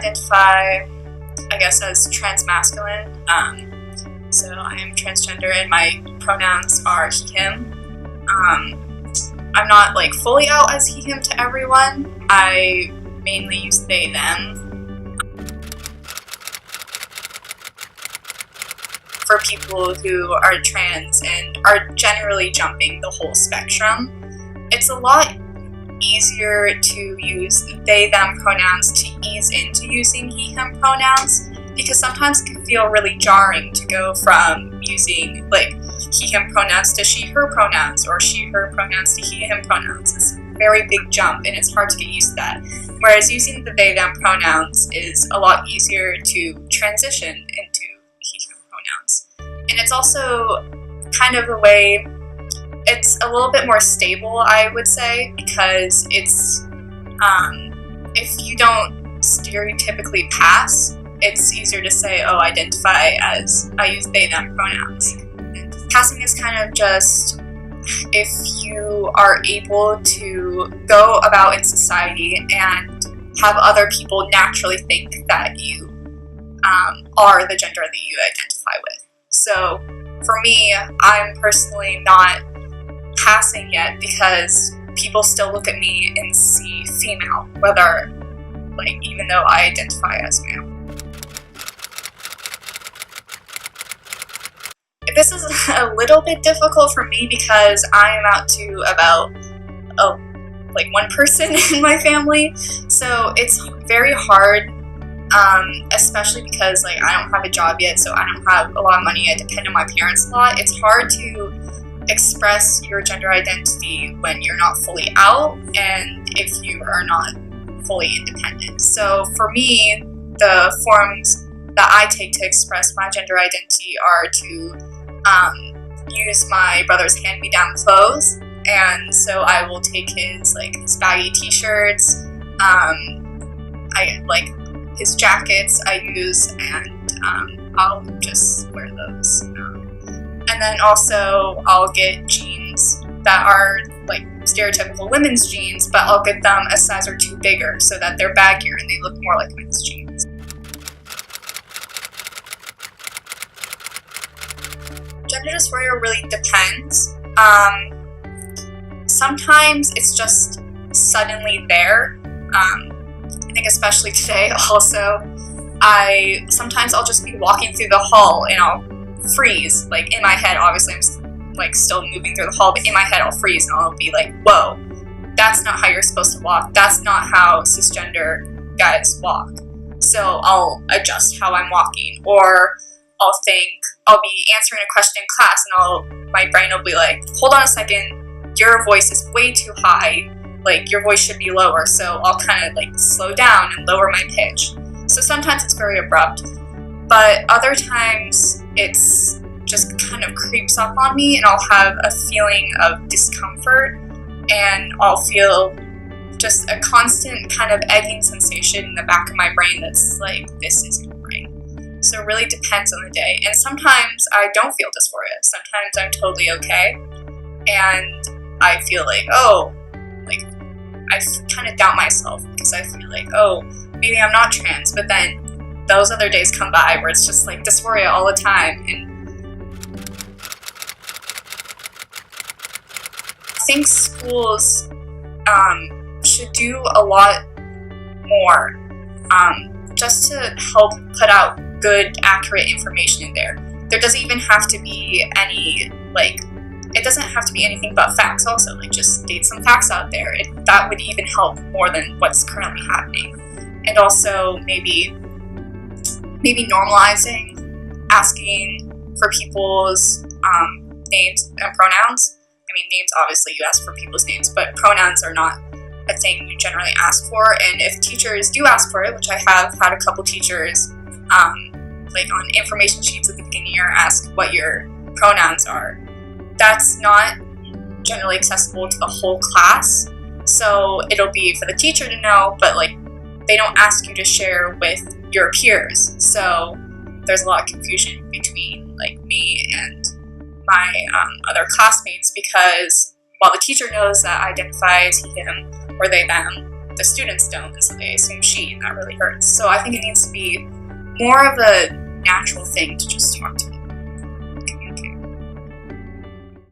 identify, I guess, as transmasculine. So I am transgender and my pronouns are he, him. I'm not like fully out as he, him to everyone. I mainly use they, them. For people who are trans and are generally jumping the whole spectrum, it's a lot easier to use they, them pronouns to ease into using he, him pronouns, because sometimes it can feel really jarring to go from using like he, him pronouns to she, her pronouns, or she, her pronouns to he, him pronouns. It's a very big jump and it's hard to get used to that. Whereas using the they, them pronouns is a lot easier to transition into he, him pronouns. And it's also kind of a way, it's a little bit more stable, I would say, because it's, if you don't stereotypically pass, it's easier to say, oh, identify as, I use they, them pronouns. Passing is kind of just if you are able to go about in society and have other people naturally think that you are the gender that you identify with. So for me, I'm personally not passing yet because people still look at me and see female, whether, like, even though I identify as male. This is a little bit difficult for me because I am out to about like one person in my family, so it's very hard, especially because like I don't have a job yet, so I don't have a lot of money. I depend on my parents a lot. It's hard to express your gender identity when you're not fully out and if you are not fully independent. So for me, the forms that I take to express my gender identity are to use my brother's hand-me-down clothes, and so I will take his baggy t-shirts, I like his jackets I use, and I'll just wear those. And then also I'll get jeans that are like stereotypical women's jeans, but I'll get them a size or two bigger so that they're baggier and they look more like men's jeans. Gender dysphoria really depends. Sometimes it's just suddenly there. I think especially today also, sometimes I'll just be walking through the hall and I'll freeze. Like in my head, obviously I'm like still moving through the hall, but in my head I'll freeze and I'll be like, whoa, that's not how you're supposed to walk. That's not how cisgender guys walk. So I'll adjust how I'm walking, or I'll be answering a question in class and my brain will be like, hold on a second, your voice is way too high, like your voice should be lower. So I'll kind of like slow down and lower my pitch. So sometimes it's very abrupt, but other times it's just kind of creeps up on me and I'll have a feeling of discomfort and I'll feel just a constant kind of egging sensation in the back of my brain that's like, this isn't right. So it really depends on the day. And sometimes I don't feel dysphoria. Sometimes I'm totally okay. And I feel like, oh, like I kind of doubt myself because I feel like, oh, maybe I'm not trans. But then those other days come by where it's just like dysphoria all the time. And I think schools should do a lot more just to help put out good, accurate information in there. There doesn't even have to be any, it doesn't have to be anything but facts also. Like, just state some facts out there. That would even help more than what's currently happening. And also maybe normalizing asking for people's names and pronouns. I mean, names, obviously you ask for people's names, but pronouns are not a thing you generally ask for. And if teachers do ask for it, which I have had a couple teachers, like on information sheets at the beginning of the year, ask what your pronouns are. That's not generally accessible to the whole class. So it'll be for the teacher to know, but like they don't ask you to share with your peers. So there's a lot of confusion between like me and my other classmates, because while the teacher knows that I identify as he, him, or they, them, the students don't, and so they assume she, and that really hurts. So I think it needs to be more of a natural thing to just talk to